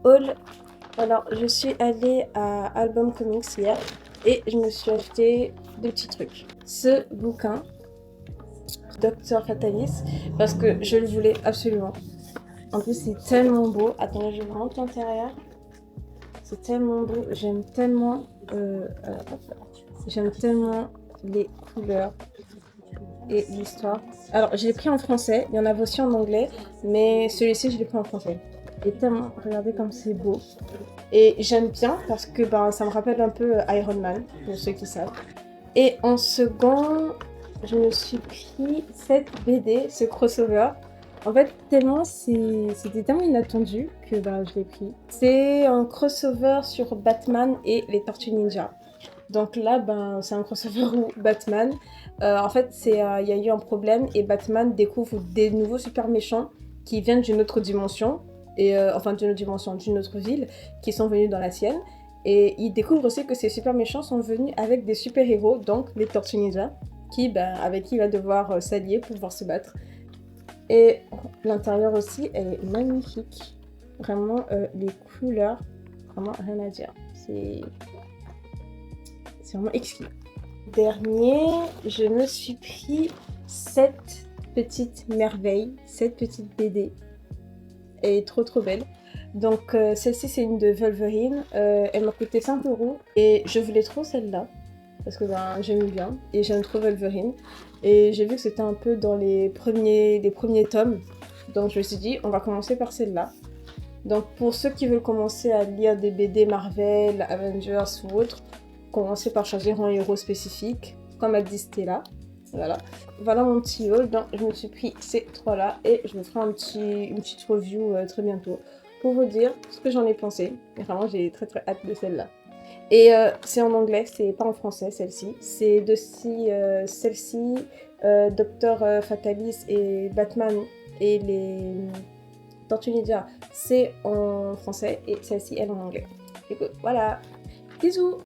haul. Alors, je suis allée à Album Comics hier et je me suis acheté deux petits trucs. Ce bouquin, Docteur Fatalis, parce que je le voulais absolument. En plus, c'est tellement beau. Attendez, je vous montre l'intérieur. C'est tellement beau. J'aime tellement les couleurs et l'histoire. Alors, je l'ai pris en français. Il y en avait aussi en anglais, mais celui-ci, je l'ai pris en français. Et tellement, regardez comme c'est beau. Et j'aime bien parce que ça me rappelle un peu Iron Man, pour ceux qui savent. Et en second, je me suis pris cette BD, ce crossover. En fait, c'était tellement inattendu que je l'ai pris. C'est un crossover sur Batman et les Tortues Ninja. Donc là, c'est un crossover où Batman, en fait, il y a eu un problème et Batman découvre des nouveaux super méchants qui viennent d'une autre dimension, enfin d'une autre dimension, d'une autre ville, qui sont venus dans la sienne. Et il découvre aussi que ces super méchants sont venus avec des super héros, donc les Tortues Ninja, avec qui il va devoir s'allier pour pouvoir se battre. Et l'intérieur aussi, elle est magnifique. Vraiment, les couleurs, vraiment rien à dire. C'est vraiment exquis. Dernier, je me suis pris cette petite merveille, cette petite BD. Elle est trop belle. Donc celle-ci c'est une de Wolverine, elle m'a coûté 5 € et je voulais trop celle-là parce que j'aime bien et j'aime trop Wolverine et j'ai vu que c'était un peu dans les premiers tomes, donc je me suis dit on va commencer par celle-là. Donc pour ceux qui veulent commencer à lire des BD Marvel, Avengers ou autres, commencez par choisir un héros spécifique, comme a dit Stella. Voilà mon petit haul. Donc je me suis pris ces trois-là et je vous ferai une petite review très bientôt pour vous dire ce que j'en ai pensé. Et vraiment, j'ai très hâte de celle-là. Et c'est en anglais, c'est pas en français celle-ci. Celle-ci, Docteur Fatalis et Batman et les Tortues Ninja, c'est en français et celle-ci, elle en anglais. Du coup, voilà. Bisous!